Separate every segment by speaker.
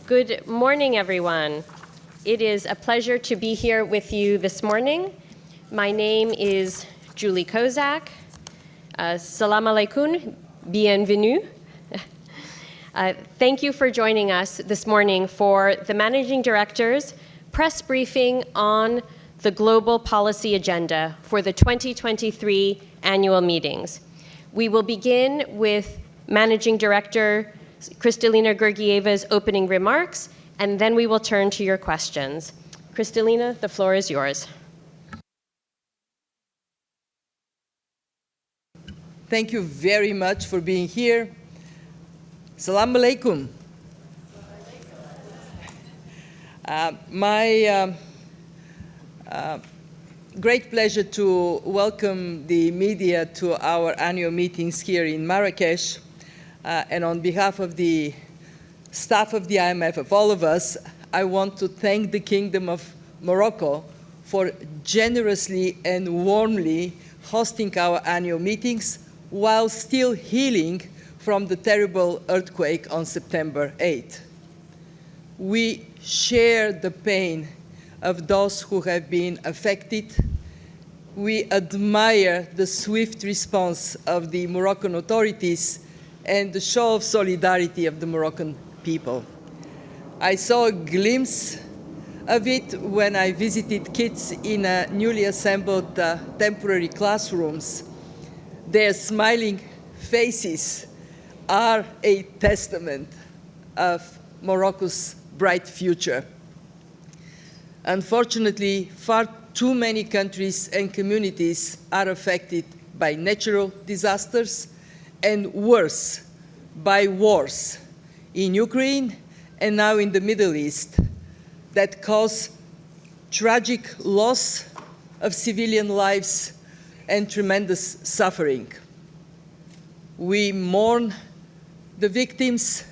Speaker 1: Good morning, everyone. It is a pleasure to be here with you this morning. My name is Julie Kozak. Salam alaikum, bienvenue. Thank you for joining us this morning for the Managing Director's press briefing on the global policy agenda for the 2023 annual meetings. We will begin with Managing Director Kristalina Georgieva's opening remarks, and then we will turn to your questions. Kristalina, the floor is yours.
Speaker 2: Thank you very much for being here. Salam alaikum. My great pleasure to welcome the media to our annual meetings here in Marrakesh. And on behalf of the staff of the IMF, of all of us, I want to thank the Kingdom of Morocco for generously and warmly hosting our annual meetings while still healing from the terrible earthquake on September 8th. We share the pain of those who have been affected. We admire the swift response of the Moroccan authorities and the show of solidarity of the Moroccan people. I saw a glimpse of it when I visited kids in newly assembled temporary classrooms. Their smiling faces are a testament of Morocco's bright future. Unfortunately, far too many countries and communities are affected by natural disasters and worse, by wars in Ukraine and now in the Middle East that cause tragic loss of civilian lives and tremendous suffering. We mourn the victims.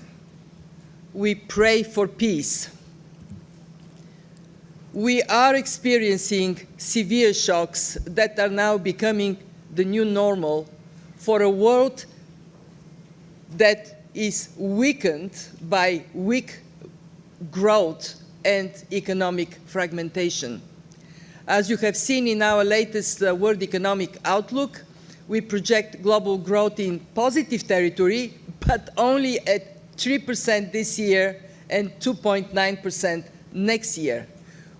Speaker 2: We pray for peace. We are experiencing severe shocks that are now becoming the new normal for a world that is weakened by weak growth and economic fragmentation. As you have seen in our latest World Economic Outlook, we project global growth in positive territory, but only at 3% this year and 2.9% next year.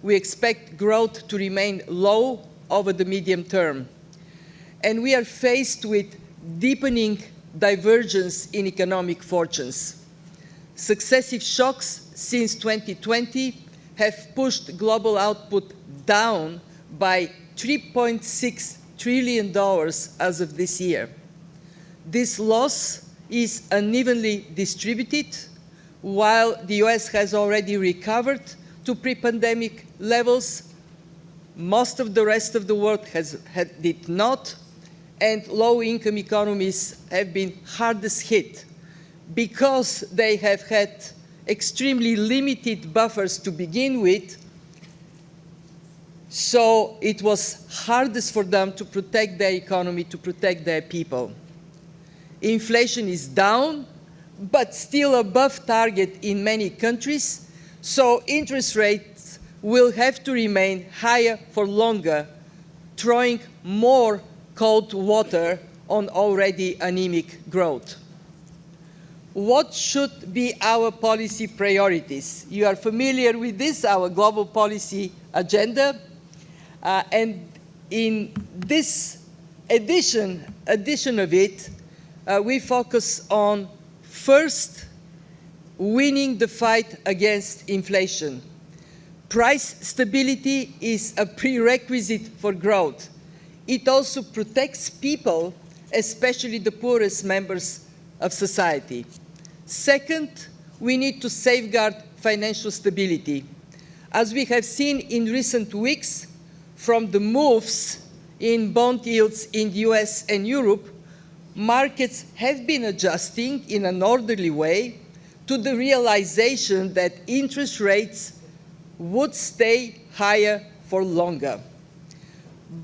Speaker 2: We expect growth to remain low over the medium term. And we are faced with deepening divergence in economic fortunes. Successive shocks since 2020 have pushed global output down by $3.6 trillion as of this year. This loss is unevenly distributed. While the US has already recovered to pre-pandemic levels, most of the rest of the world did not, and low-income economies have been hardest hit because they have had extremely limited buffers to begin with, so it was hardest for them to protect their economy, to protect their people. Inflation is down, but still above target in many countries, so interest rates will have to remain higher for longer, throwing more cold water on already anemic growth. What should be our policy priorities? You are familiar with this, our global policy agenda. And in this edition of it, we focus on, first, winning the fight against inflation. Price stability is a prerequisite for growth. It also protects people, especially the poorest members of society. Second, we need to safeguard financial stability. As we have seen in recent weeks, from the moves in bond yields in the US and Europe, markets have been adjusting in an orderly way to the realization that interest rates would stay higher for longer.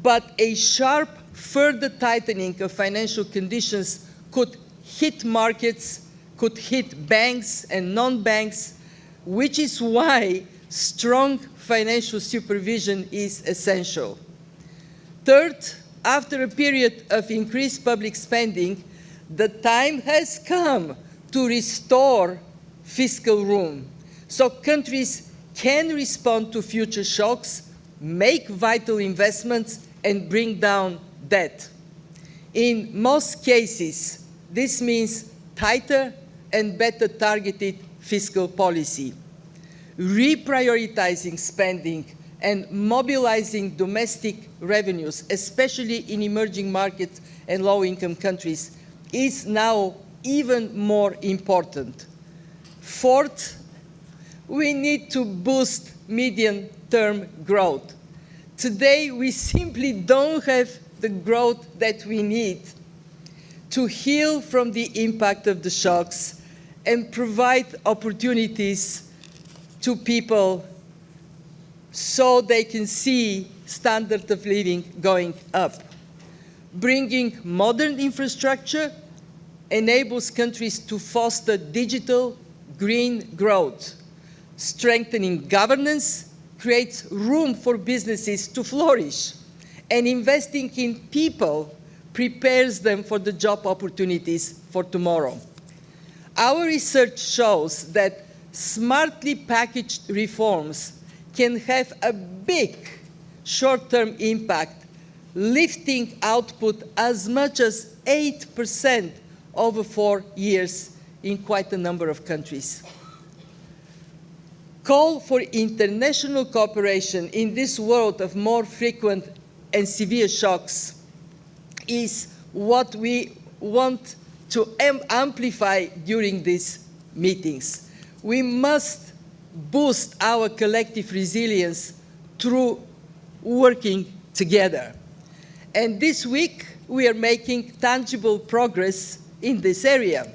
Speaker 2: But a sharp further tightening of financial conditions could hit markets, could hit banks and non-banks, which is why strong financial supervision is essential. Third, after a period of increased public spending, the time has come to restore fiscal room so countries can respond to future shocks, make vital investments, and bring down debt. In most cases, this means tighter and better targeted fiscal policy, reprioritizing spending and mobilizing domestic revenues, especially in emerging markets and low-income countries, is now even more important. Fourth, we need to boost medium-term growth. Today, we simply don't have the growth that we need to heal from the impact of the shocks and provide opportunities to people so they can see standard of living going up. Bringing modern infrastructure enables countries to foster digital green growth. Strengthening governance creates room for businesses to flourish. And investing in people prepares them for the job opportunities for tomorrow. Our research shows that smartly packaged reforms can have a big short-term impact, lifting output as much as 8% over 4 years in quite a number of countries. Call for international cooperation in this world of more frequent and severe shocks is what we want to amplify during these meetings. We must boost our collective resilience through working together. And this week, we are making tangible progress in this area.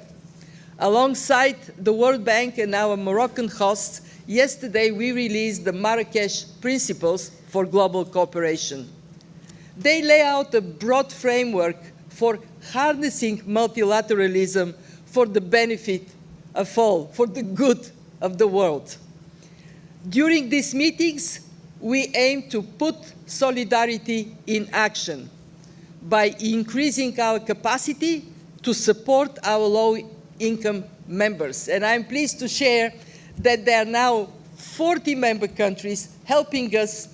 Speaker 2: Alongside the World Bank and our Moroccan hosts, yesterday we released the Marrakesh Principles for Global Cooperation. They lay out a broad framework for harnessing multilateralism for the benefit of all, for the good of the world. During these meetings, we aim to put solidarity in action by increasing our capacity to support our low-income members. And I'm pleased to share that there are now 40 member countries helping us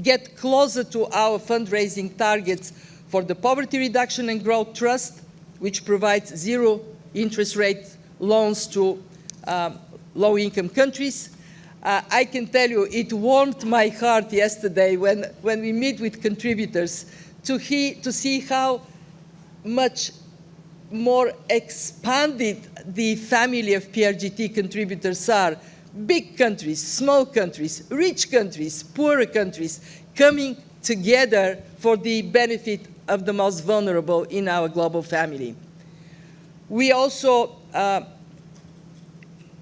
Speaker 2: get closer to our fundraising targets for the Poverty Reduction and Growth Trust, which provides zero interest rate loans to low-income countries. I can tell you it warmed my heart yesterday when we meet with contributors to see how much more expanded the family of PRGT contributors are. Big countries, small countries, rich countries, poorer countries, coming together for the benefit of the most vulnerable in our global family. We also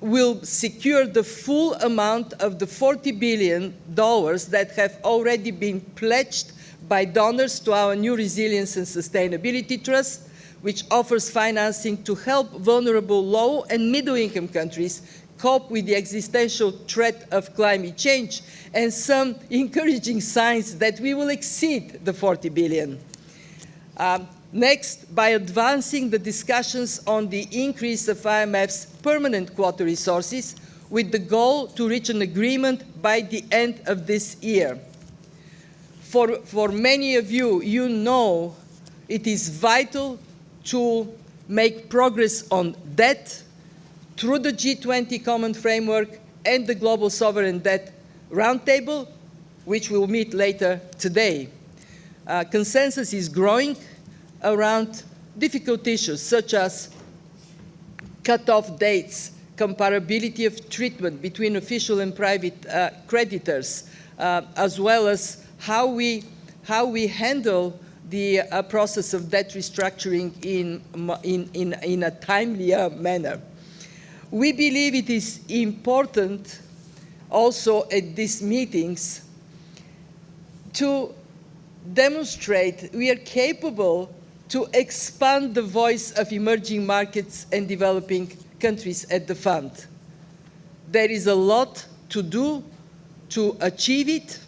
Speaker 2: will secure the full amount of the $40 billion that have already been pledged by donors to our new Resilience and Sustainability Trust, which offers financing to help vulnerable low and middle-income countries cope with the existential threat of climate change, and some encouraging signs that we will exceed the $40 billion. Next, by advancing the discussions on the increase of IMF's permanent quota resources with the goal to reach an agreement by the end of this year. For many of you, you know it is vital to make progress on debt through the G20 Common Framework and the Global Sovereign Debt Roundtable, which we'll meet later today. Consensus is growing around difficult issues such as cut-off dates, comparability of treatment between official and private creditors, as well as how we handle the process of debt restructuring in a timelier manner. We believe it is important also at these meetings to demonstrate we are capable to expand the voice of emerging markets and developing countries at the fund. There is a lot to do to achieve it.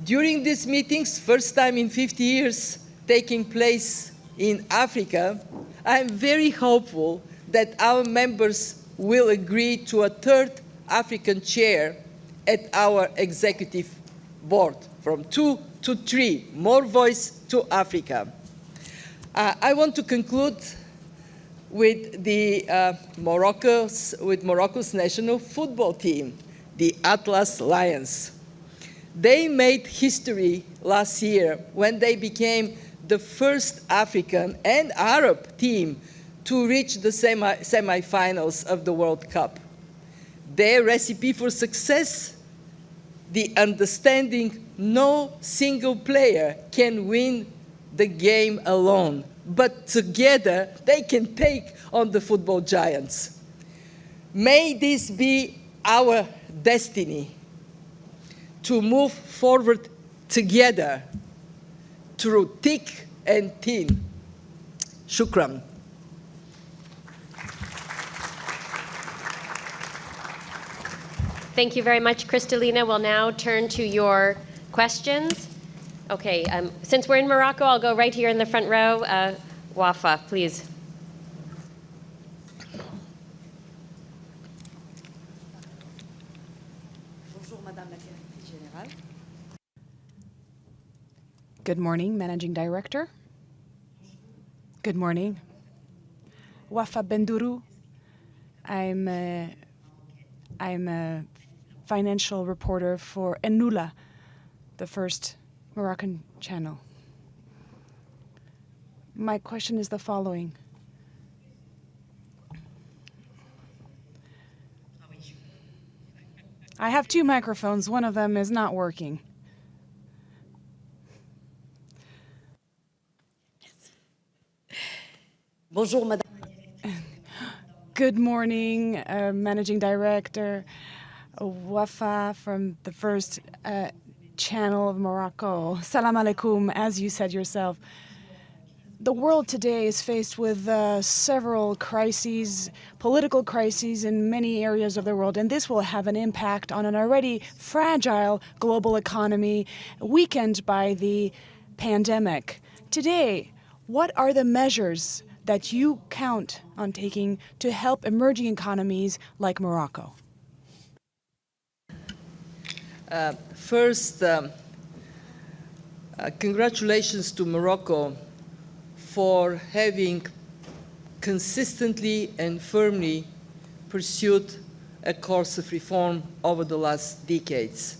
Speaker 2: During these meetings, first time in 50 years taking place in Africa, I am very hopeful that our members will agree to a third African chair at our executive board, from 2 to 3, more voice to Africa. I want to conclude with Morocco's national football team, the Atlas Lions. They made history last year when they became the first African and Arab team to reach the semi-finals of the World Cup. Their recipe for success: the understanding no single player can win the game alone, but together they can take on the football giants. May this be our destiny, to move forward together through thick and thin. Shukran.
Speaker 1: Thank you very much, Kristalina. We'll now turn to your questions. Okay, since we're in Morocco, I'll go right here in the front row. Wafa, please.
Speaker 3: Good morning, Managing Director. Good morning. Wafa Bendourou. I'm a financial reporter for Enoula, the first Moroccan channel. My question is the following. I have two microphones. One of them is not working.
Speaker 4: Bonjour, Madame.
Speaker 3: Good morning, Managing Director. Wafa from the first channel of Morocco. Salam alaikum, as you said yourself. The world today is faced with several crises, political crises in many areas of the world, and this will have an impact on an already fragile global economy weakened by the pandemic. Today, what are the measures that you count on taking to help emerging economies like Morocco?
Speaker 2: First, congratulations to Morocco for having consistently and firmly pursued a course of reform over the last decades.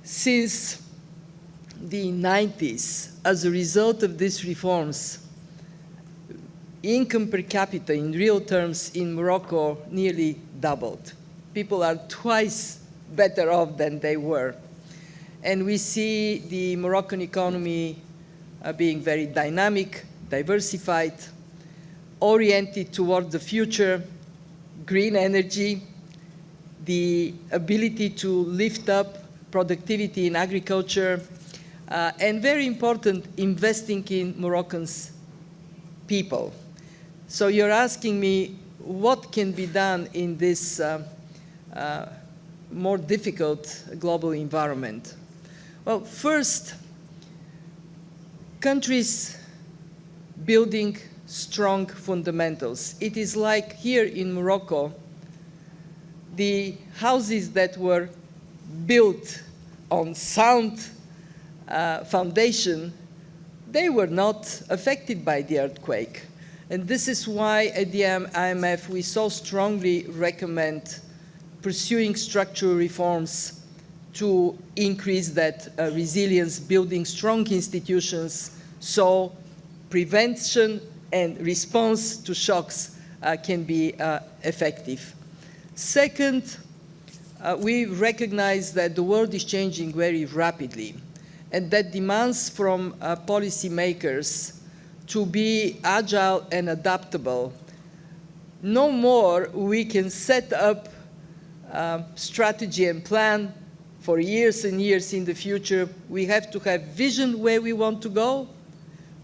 Speaker 2: Since the 90s, as a result of these reforms, income per capita in real terms in Morocco nearly doubled. People are twice better off than they were. And we see the Moroccan economy being very dynamic, diversified, oriented toward the future, green energy, the ability to lift up productivity in agriculture, and very important, investing in Moroccans' people. So you're asking me what can be done in this more difficult global environment. Well, first, countries building strong fundamentals. It is like here in Morocco, the houses that were built on sound foundation, they were not affected by the earthquake. And this is why at the IMF we so strongly recommend pursuing structural reforms to increase that resilience, building strong institutions so prevention and response to shocks can be effective. Second, we recognize that the world is changing very rapidly and that demands from policymakers to be agile and adaptable. No more we can set up strategy and plan for years and years in the future. We have to have vision where we want to go,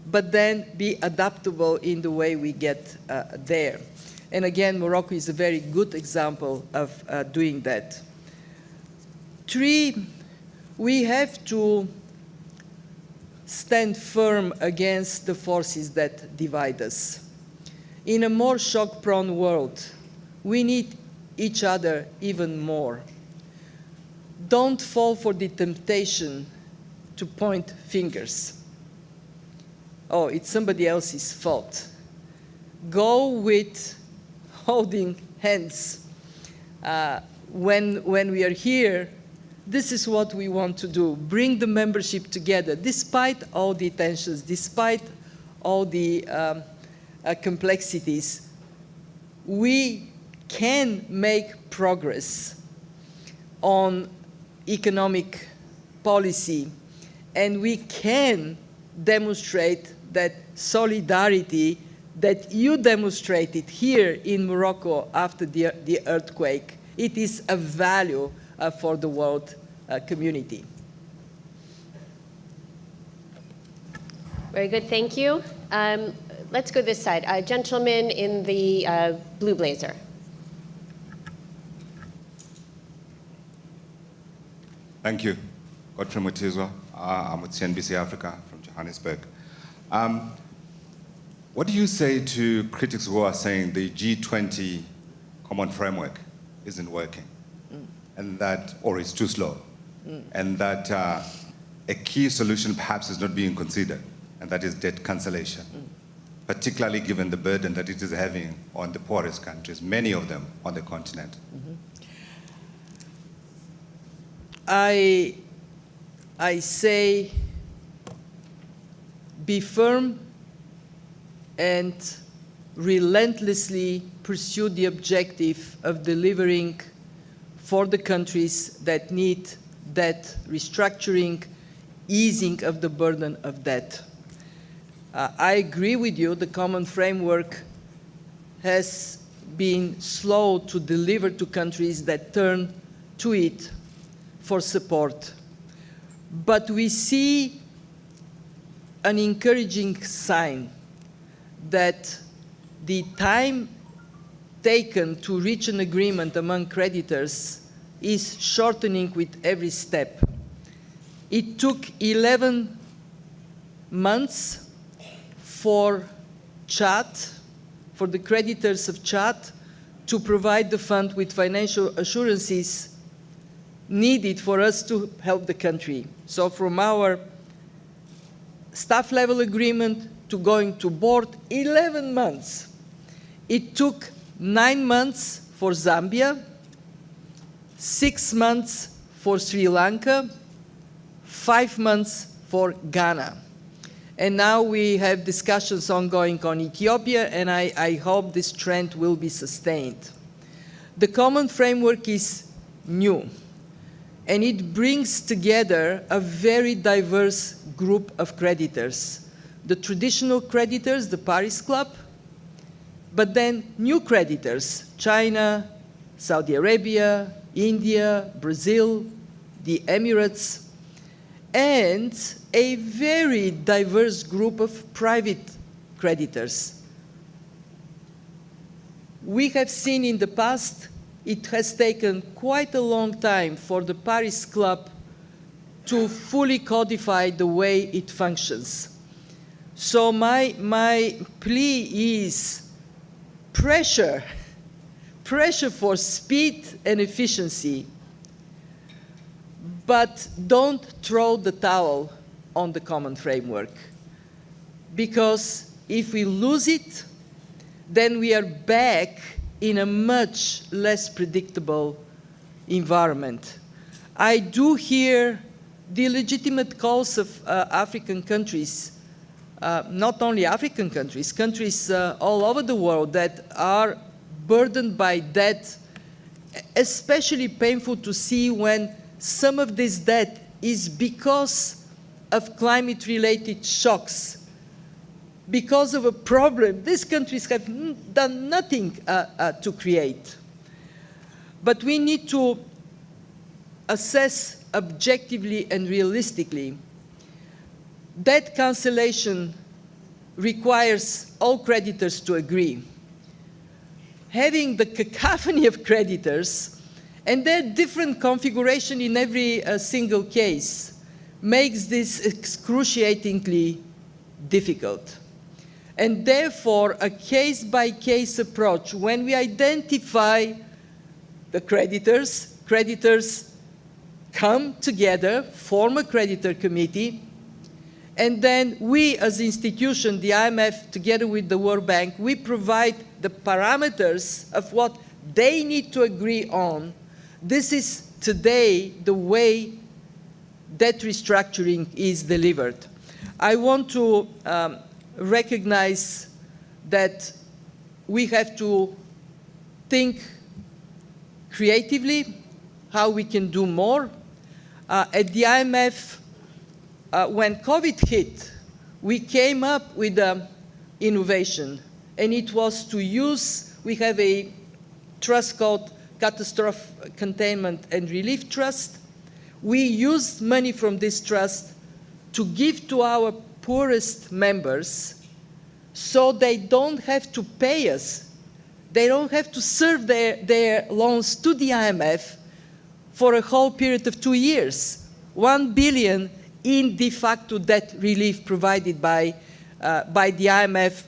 Speaker 2: but then be adaptable in the way we get there. And again, Morocco is a very good example of doing that. 3, we have to stand firm against the forces that divide us. In a more shock-prone world, we need each other even more. Don't fall for the temptation to point fingers. Oh, it's somebody else's fault. Go with holding hands. When we are here, this is what we want to do. Bring the membership together, despite all the tensions, despite all the complexities. We can make progress on economic policy, and we can demonstrate that solidarity that you demonstrated here in Morocco after the earthquake. It is a value for the world community.
Speaker 1: Very good, thank you. Let's go this side. A gentleman in the blue blazer.
Speaker 4: Thank you. Godfrey Mutizwa. I'm with CNBC Africa from Johannesburg. What do you say to critics who are saying the G20 common framework isn't working, and that, or is too slow, and that a key solution perhaps is not being considered, and that is debt cancellation, particularly given the burden that it is having on the poorest countries, many of them on the continent?
Speaker 2: I say be firm and relentlessly pursue the objective of delivering for the countries that need debt restructuring, easing of the burden of debt. I agree with you, the common framework has been slow to deliver to countries that turn to it for support. But we see an encouraging sign that the time taken to reach an agreement among creditors is shortening with every step. It took 11 months for Chad, for the creditors of Chad, to provide the fund with financial assurances needed for us to help the country. So from our staff level agreement to going to board, 11 months. It took 9 months for Zambia, 6 months for Sri Lanka, 5 months for Ghana. And now we have discussions ongoing on Ethiopia, and I hope this trend will be sustained. The common framework is new, and it brings together a very diverse group of creditors. The traditional creditors, the Paris Club, but then new creditors, China, Saudi Arabia, India, Brazil, the Emirates, and a very diverse group of private creditors. We have seen in the past, it has taken quite a long time for the Paris Club to fully codify the way it functions. So my plea is pressure for speed and efficiency, but don't throw the towel on the common framework. Because if we lose it, then we are back in a much less predictable environment. I do hear the legitimate calls of African countries, not only African countries, countries all over the world that are burdened by debt, especially painful to see when some of this debt is because of climate-related shocks, because of a problem these countries have done nothing to create. But we need to assess objectively and realistically. Debt cancellation requires all creditors to agree. having the cacophony of creditors and their different configuration in every single case makes this excruciatingly difficult. And therefore, a case-by-case approach, when we identify the creditors, creditors come together, form a creditor committee, and then we as institution, the IMF, together with the World Bank, we provide the parameters of what they need to agree on. This is today the way debt restructuring is delivered. I want to recognize that we have to think creatively how we can do more. At the IMF, when COVID hit, we came up with innovation, and it was to use, we have a trust called Catastrophe Containment and Relief Trust. We used money from this trust to give to our poorest members so they don't have to pay us. They don't have to serve their loans to the IMF for a whole period of 2 years. 1 billion in de facto debt relief provided by the IMF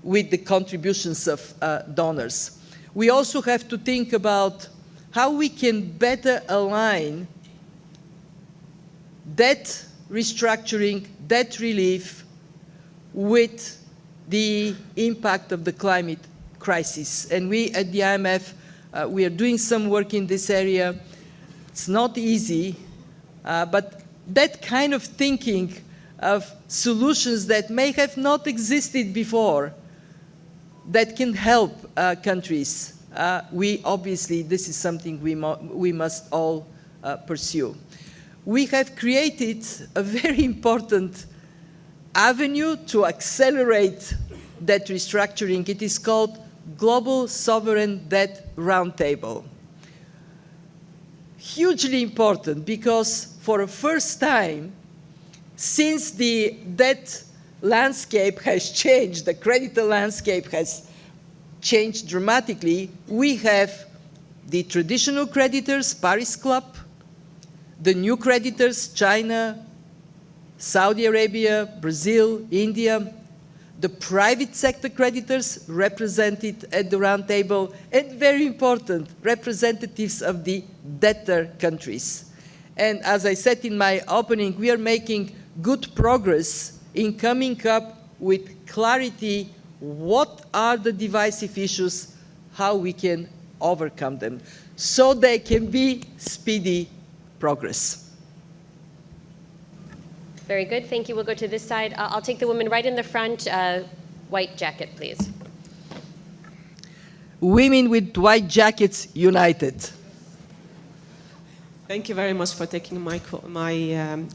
Speaker 2: with the contributions of donors. We also have to think about how we can better align debt restructuring, debt relief with the impact of the climate crisis. And we at the IMF, we are doing some work in this area. It's not easy, but that kind of thinking of solutions that may have not existed before that can help countries, we obviously, this is something we must all pursue. We have created a very important avenue to accelerate debt restructuring. It is called Global Sovereign Debt Roundtable. Hugely important because for the first time, since the debt landscape has changed, the creditor landscape has changed dramatically, we have the traditional creditors, Paris Club, the new creditors, China, Saudi Arabia, Brazil, India, the private sector creditors represented at the round table, and very important, representatives of the debtor countries. And as I said in my opening, we are making good progress in coming up with clarity what are the divisive issues, how we can overcome them, so there can be speedy progress.
Speaker 1: Very good. Thank you. We'll go to this side. I'll take the woman right in the front. White jacket, please.
Speaker 2: Women with white jackets united.
Speaker 5: Thank you very much for taking my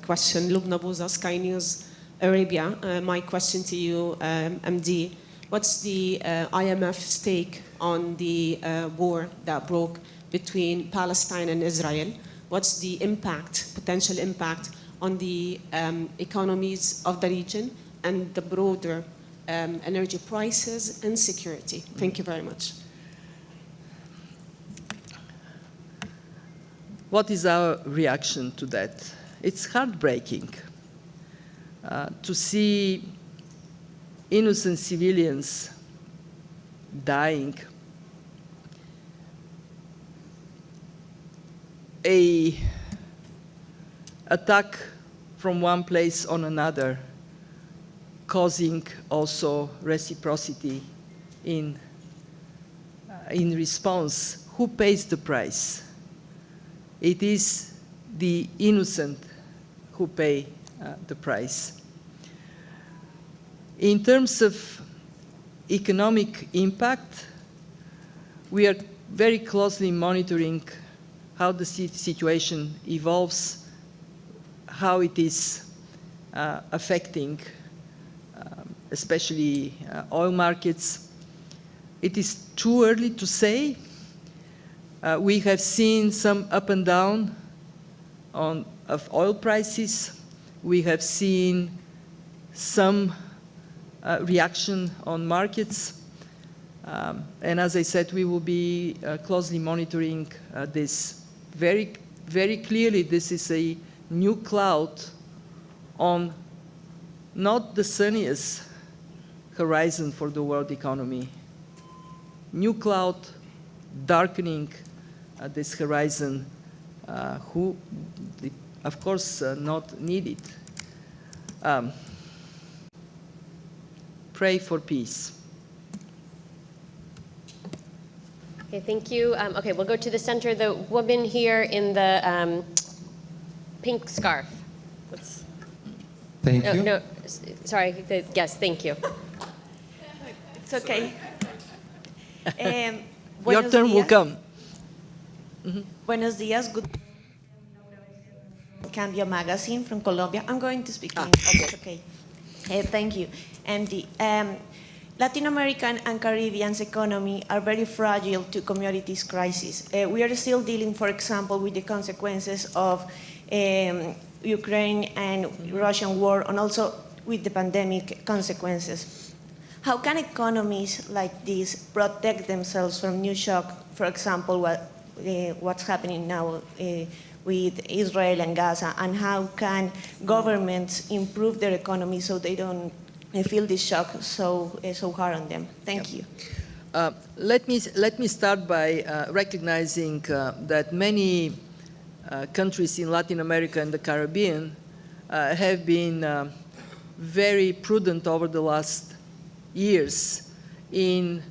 Speaker 5: question. Lubna Bouza, Sky News Arabia. My question to you, MD. What's the IMF's take on the war that broke between Palestine and Israel? What's the impact, potential impact, on the economies of the region and the broader energy prices and security? Thank you very much.
Speaker 2: What is our reaction to that? It's heartbreaking to see innocent civilians dying. An attack from one place on another, causing also reciprocity in response. Who pays the price? It is the innocent who pay the price. In terms of economic impact, we are very closely monitoring how the situation evolves, how it is affecting especially oil markets. It is too early to say. We have seen some up and down of oil prices. We have seen some reaction on markets. And as I said, we will be closely monitoring this. Very, very clearly, this is a new cloud on not the sunniest horizon for the world economy. New cloud darkening this horizon, of course, not needed. Pray for peace.
Speaker 1: Okay, thank you. Okay, we'll go to the center. The woman here in the pink scarf.
Speaker 6: Thank you.
Speaker 1: No, sorry. Yes, thank you.
Speaker 7: It's okay.
Speaker 2: Your turn will come.
Speaker 7: Buenos días. Good Candia Magazine from Colombia. I'm going to speak in English. Okay. Thank you. MD. Latin American and Caribbean's economy are very fragile to commodities crisis. We are still dealing, for example, with the consequences of Ukraine and Russian war, and also with the pandemic consequences. How can economies like this protect themselves from new shock? For example, what's happening now with Israel and Gaza, and how can governments improve their economy so they don't feel this shock so hard on them? Thank you.
Speaker 2: Let me start by recognizing that many countries in Latin America and the Caribbean have been very prudent over the last years in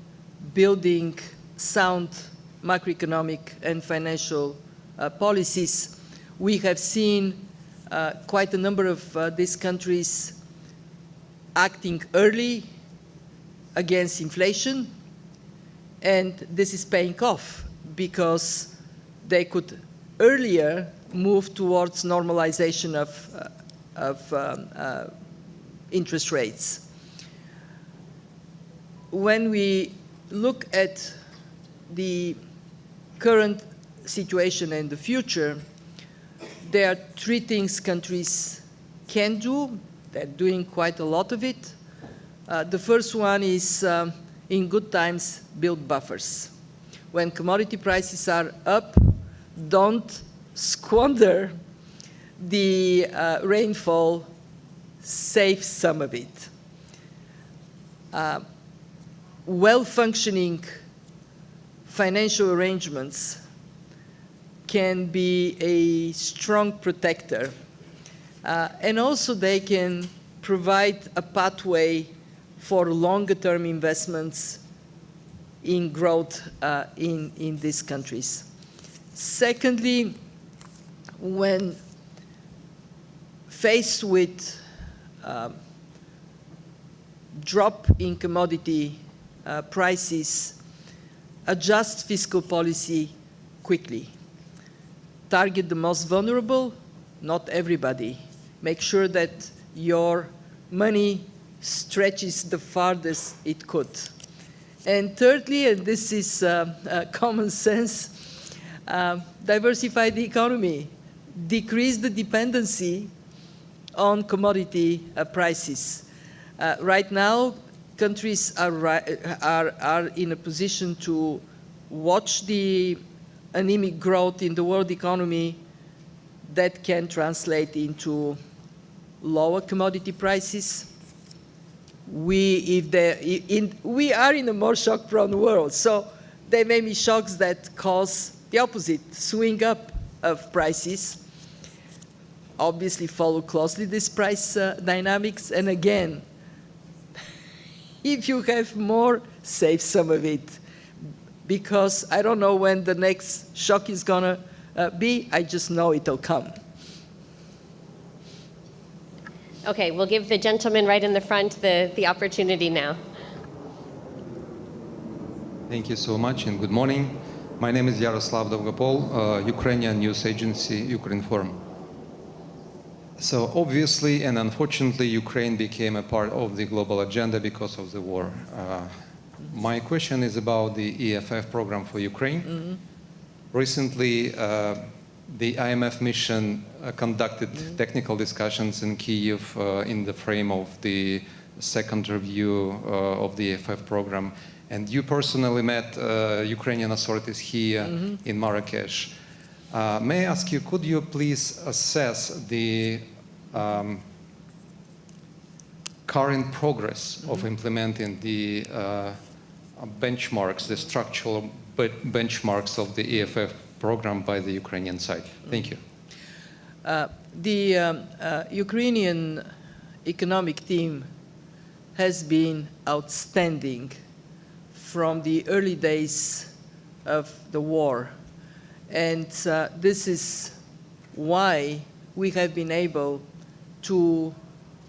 Speaker 2: building sound macroeconomic and financial policies. We have seen quite a number of these countries acting early against inflation, and this is paying off because they could earlier move towards normalization of interest rates. When we look at the current situation and the future, there are three things countries can do. They're doing quite a lot of it. The first one is, in good times, build buffers. When commodity prices are up, don't squander the rainfall, save some of it. Well-functioning financial arrangements can be a strong protector. And also they can provide a pathway for longer-term investments in growth in these countries. Secondly, when faced with drop in commodity prices, adjust fiscal policy quickly. Target the most vulnerable, not everybody. Make sure that your money stretches the farthest it could. And thirdly, and this is common sense, diversify the economy. Decrease the dependency on commodity prices. Right now, countries are in a position to watch the anemic growth in the world economy that can translate into lower commodity prices. We are in a more shock-prone world, so there may be shocks that cause the opposite, swing up of prices. Obviously follow closely this price dynamics, and again, if you have more, save some of it, because I don't know when the next shock is gonna be, I just know it'll come.
Speaker 1: Okay, we'll give the gentleman right in the front the opportunity now.
Speaker 6: Thank you so much and good morning. My name is Yaroslav Dolgopol, Ukrainian news agency, Ukrinform. So obviously and unfortunately, Ukraine became a part of the global agenda because of the war. My question is about the EFF program for Ukraine. Mm-hmm. Recently, the IMF mission conducted technical discussions in Kyiv in the frame of the second review of the EFF program. And you personally met Ukrainian authorities here in Marrakesh. May I ask you, could you please assess the current progress of implementing the benchmarks, the structural benchmarks of the EFF program by the Ukrainian side? Thank you.
Speaker 2: The Ukrainian economic team has been outstanding from the early days of the war. And this is why we have been able to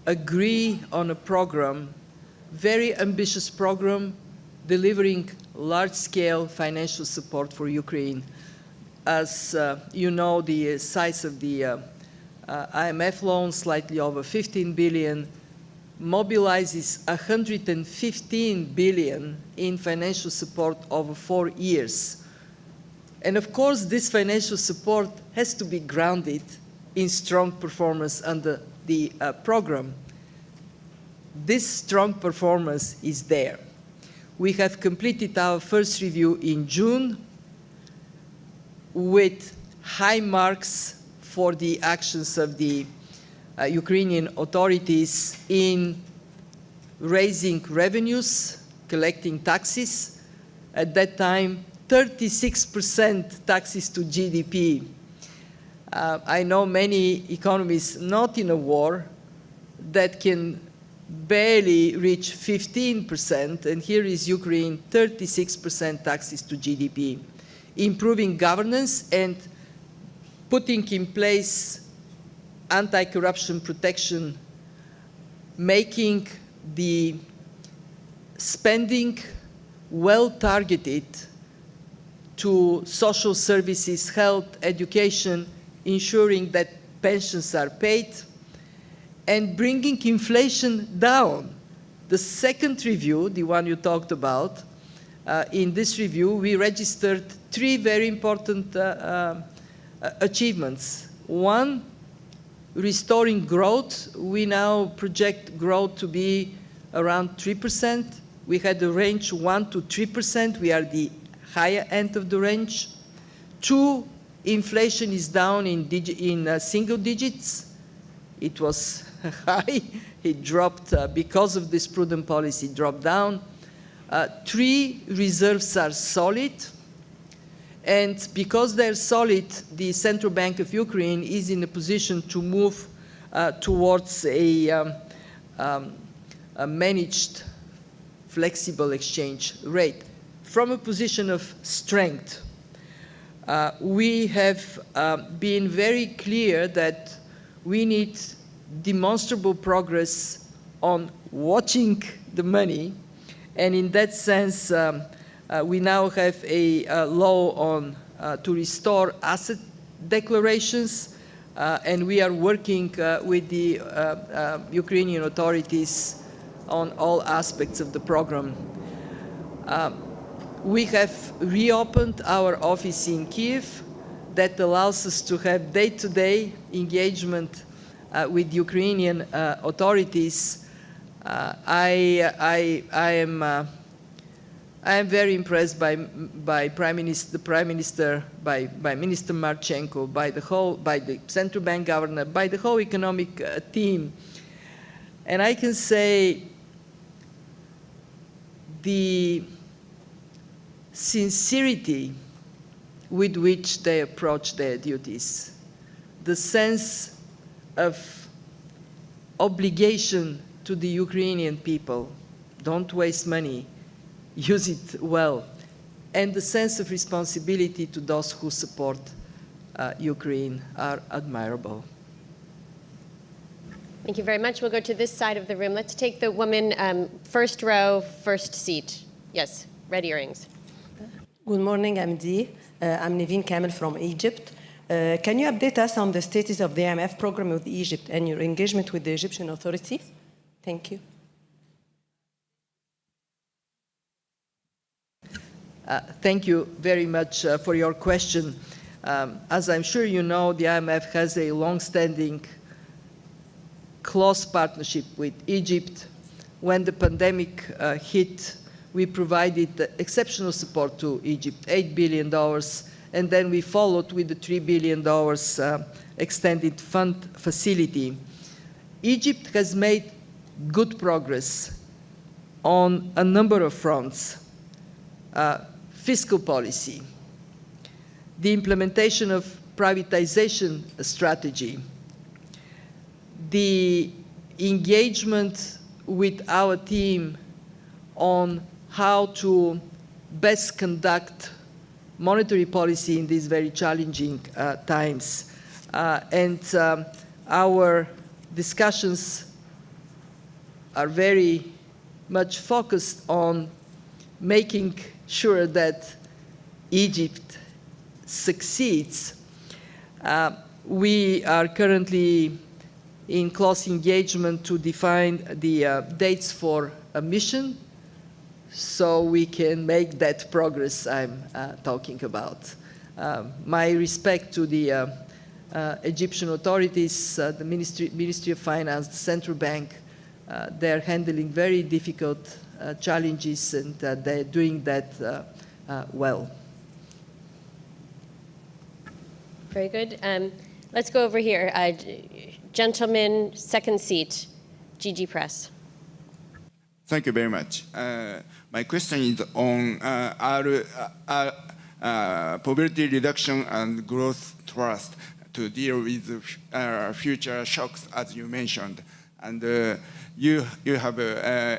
Speaker 2: agree on a program, very ambitious program, delivering large-scale financial support for Ukraine. As you know, the size of the IMF loan, slightly over 15 billion, mobilizes 115 billion in financial support over 4 years. And of course, this financial support has to be grounded in strong performance under the program. This strong performance is there. We have completed our first review in June with high marks for the actions of the Ukrainian authorities in raising revenues, collecting taxes. At that time, 36% taxes to GDP. I know many economies not in a war that can barely reach 15%, and here is Ukraine, 36% taxes to GDP. Improving governance and putting in place anti-corruption protection, making the spending well-targeted to social services, health, education, ensuring that pensions are paid, and bringing inflation down. The second review, the one you talked about, in this review, we registered 3 very important achievements. One, restoring growth. We now project growth to be around 3%. We had a range 1 to 3%. We are the higher end of the range. 2, inflation is down in single digits. It was high. It dropped because of this prudent policy, dropped down. 3, reserves are solid. And because they're solid, the Central Bank of Ukraine is in a position to move towards a managed flexible exchange rate. From a position of strength, we have been very clear that we need demonstrable progress on watching the money. And in that sense, we now have a law on to restore asset declarations, and we are working with the Ukrainian authorities on all aspects of the program. We have reopened our office in Kyiv that allows us to have day-to-day engagement with Ukrainian authorities. I am very impressed by Minister Marchenko, by the central bank governor, by the whole economic team. And I can say the sincerity with which they approach their duties, the sense of obligation to the Ukrainian people, don't waste money, use it well, and the sense of responsibility to those who support Ukraine are admirable.
Speaker 1: Thank you very much. We'll go to this side of the room. Let's take the woman, first row, first seat. Yes, red earrings.
Speaker 8: Good morning, MD. I'm Niveen Kamel from Egypt. Can you update us on the status of the IMF program with Egypt and your engagement with the Egyptian authorities? Thank you.
Speaker 2: Thank you very much for your question. As I'm sure you know, the IMF has a long-standing close partnership with Egypt. When the pandemic hit, we provided exceptional support to Egypt, $8 billion, and then we followed with the $3 billion extended fund facility. Egypt has made good progress on a number of fronts. Fiscal policy, the implementation of privatization strategy, the engagement with our team on how to best conduct monetary policy in these very challenging times. Our discussions are very much focused on making sure that Egypt succeeds. We are currently in close engagement to define the dates for a mission so we can make that progress I'm talking about. My respect to the Egyptian authorities, the Ministry of Finance, the Central Bank. They're handling very difficult challenges, and they're doing that well.
Speaker 1: Very good. Let's go over here. Gentleman, second seat, GG Press.
Speaker 9: Thank you very much. My question is on poverty reduction and growth trust to deal with future shocks, as you mentioned. And you have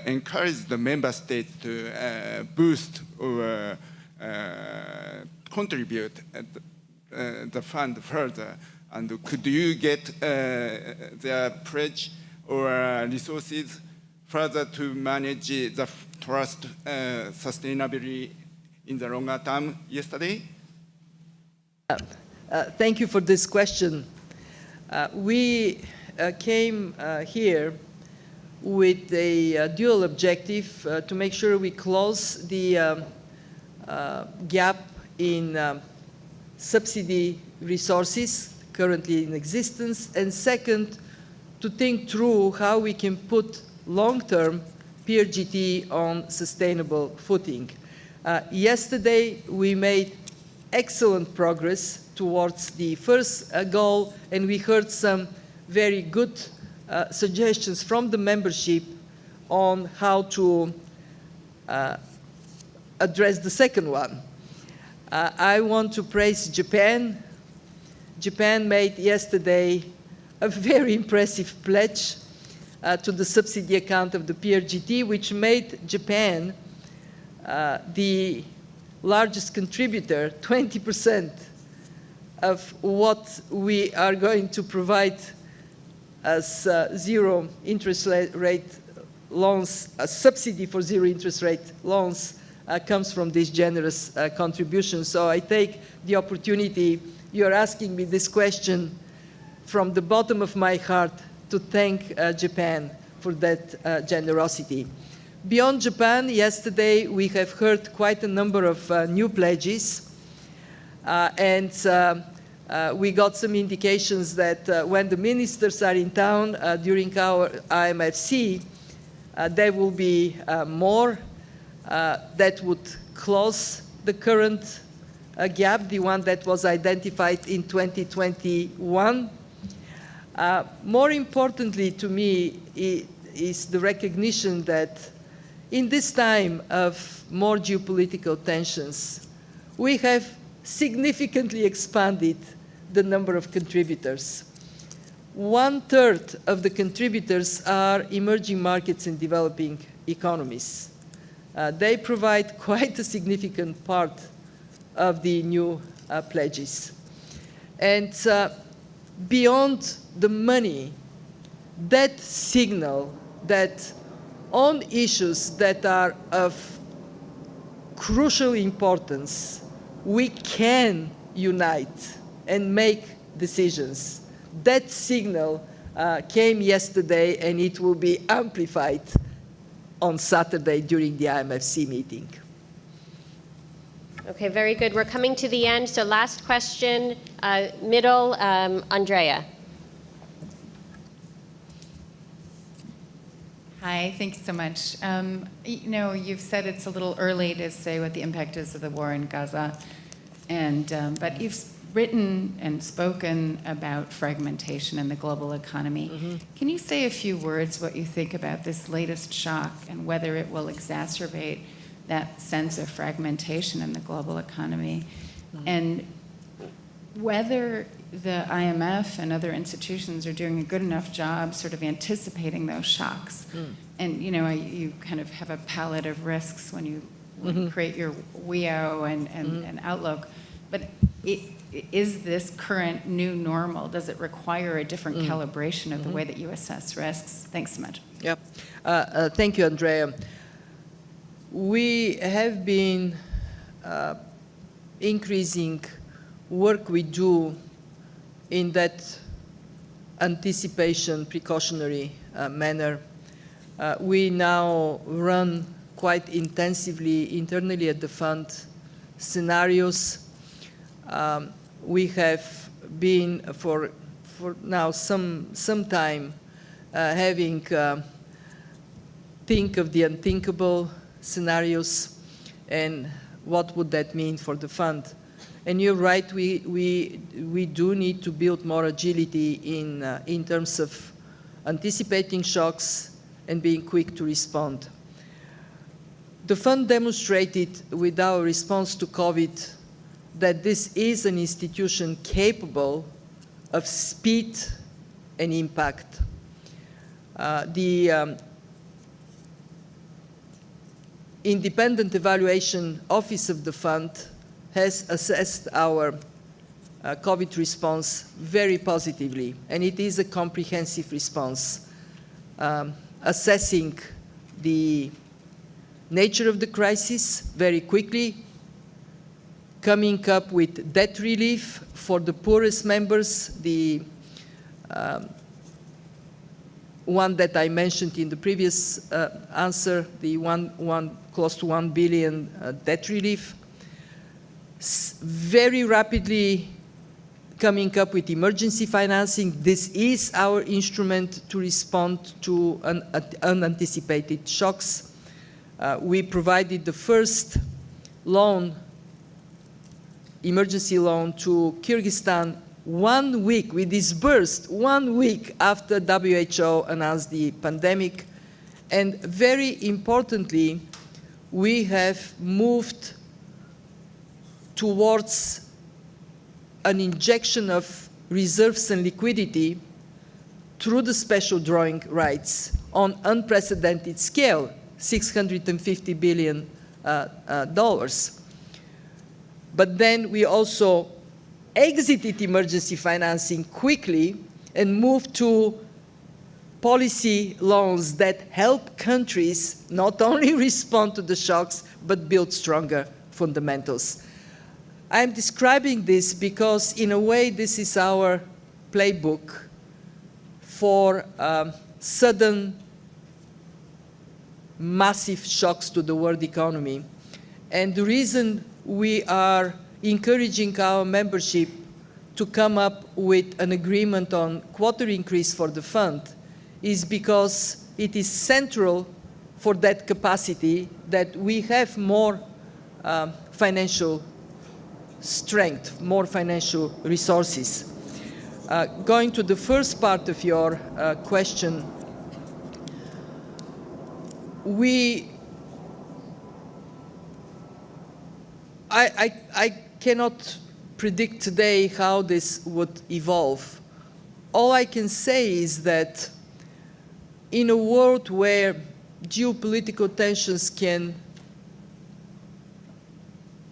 Speaker 9: encouraged the member states to boost or contribute the fund further. And could you get their pledge or resources further to manage the trust sustainably in the longer term yesterday?
Speaker 2: Thank you for this question. We came here with a dual objective to make sure we close the gap in subsidy resources currently in existence, and second, to think through how we can put long-term PRGT on sustainable footing. Yesterday, we made excellent progress towards the first goal, and we heard some very good suggestions from the membership on how to address the second one. I want to praise Japan. Japan made yesterday a very impressive pledge to the subsidy account of the PRGT, which made Japan the largest contributor, 20% of what we are going to provide as zero interest rate loans, a subsidy for zero interest rate loans comes from this generous contribution. So I take the opportunity, you're asking me this question from the bottom of my heart to thank Japan for that generosity. Beyond Japan, yesterday we have heard quite a number of new pledges, and we got some indications that when the ministers are in town during our IMFC, there will be more that would close the current gap, the one that was identified in 2021. More importantly to me is the recognition that in this time of more geopolitical tensions, we have significantly expanded the number of contributors. 1/3 of the contributors are emerging markets and developing economies. They provide quite a significant part of the new pledges. And beyond the money, that signal that on issues that are of crucial importance, we can unite and make decisions. That signal came yesterday, and it will be amplified on Saturday during the IMFC meeting.
Speaker 1: Okay, very good. We're coming to the end. So last question, middle, Andrea.
Speaker 10: Hi, thanks so much. You know, you've said it's a little early to say what the impact is of the war in Gaza, and but you've written and spoken about fragmentation in the global economy. Can you say a few words what you think about this latest shock and whether it will exacerbate that sense of fragmentation in the global economy, and whether the IMF and other institutions are doing a good enough job sort of anticipating those shocks? And you know, you kind of have a palette of risks when you create your WEO and outlook, but is this current new normal, does it require a different calibration of the way that you assess risks? Thanks so much.
Speaker 2: Yep. Thank you, Andrea. We have been increasing work we do in that anticipation, precautionary manner. We now run quite intensively internally at the fund scenarios. We have been for now some time having think of the unthinkable scenarios and what would that mean for the fund. And you're right, we do need to build more agility in terms of anticipating shocks and being quick to respond. The fund demonstrated with our response to COVID that this is an institution capable of speed and impact. The independent evaluation office of the fund has assessed our COVID response very positively, and it is a comprehensive response, assessing the nature of the crisis very quickly, coming up with debt relief for the poorest members, the one that I mentioned in the previous answer, the close to 1 billion debt relief, very rapidly coming up with emergency financing. This is our instrument to respond to unanticipated shocks. We provided the first loan, emergency loan to Kyrgyzstan 1 week. We disbursed 1 week after WHO announced the pandemic. And very importantly, we have moved towards an injection of reserves and liquidity through the special drawing rights on unprecedented scale, $650 billion. But then we also exited emergency financing quickly and moved to policy loans that help countries not only respond to the shocks, but build stronger fundamentals. I'm describing this because, in a way, this is our playbook for sudden, massive shocks to the world economy. And the reason we are encouraging our membership to come up with an agreement on quota increase for the fund is because it is central for that capacity that we have more financial strength, more financial resources. Going to the first part of your question, I cannot predict today how this would evolve. All I can say is that in a world where geopolitical tensions can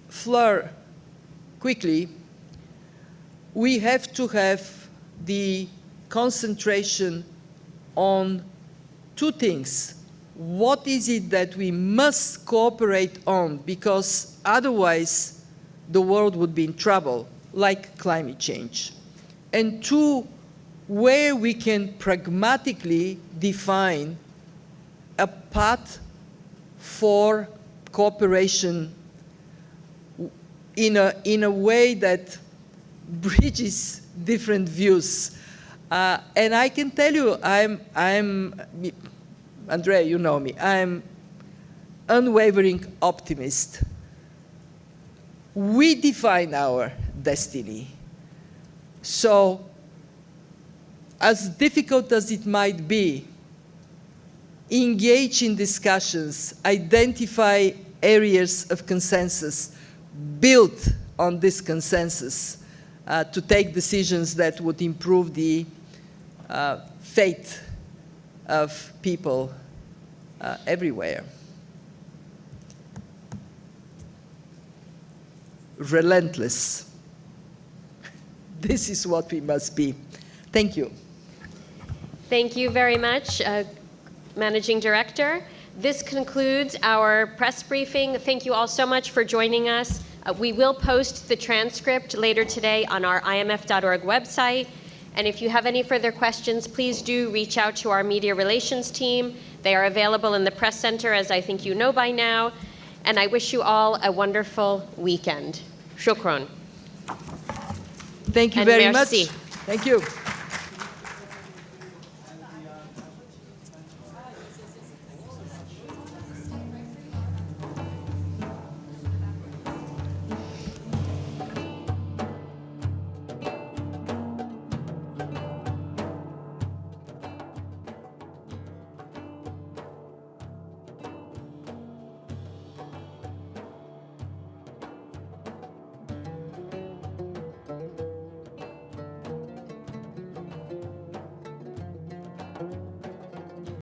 Speaker 2: flare quickly, we have to have the concentration on two things. What is it that we must cooperate on, because otherwise the world would be in trouble, like climate change? And two, where we can pragmatically define a path for cooperation in a way that bridges different views. And I can tell you, Andrea, you know me, I'm unwavering optimist. We define our destiny. So, as difficult as it might be, engage in discussions, identify areas of consensus, build on this consensus to take decisions that would improve the fate of people everywhere. Relentless. This is what we must be. Thank you.
Speaker 1: Thank you very much, Managing Director. This concludes our press briefing. Thank you all so much for joining us. We will post the transcript later today on our imf.org website. And if you have any further questions, please do reach out to our media relations team. They are available in the press center, as I think you know by now. And I wish you all a wonderful weekend. Shukran.
Speaker 2: Thank you
Speaker 1: And
Speaker 2: very
Speaker 1: merci.
Speaker 2: much. Thank you.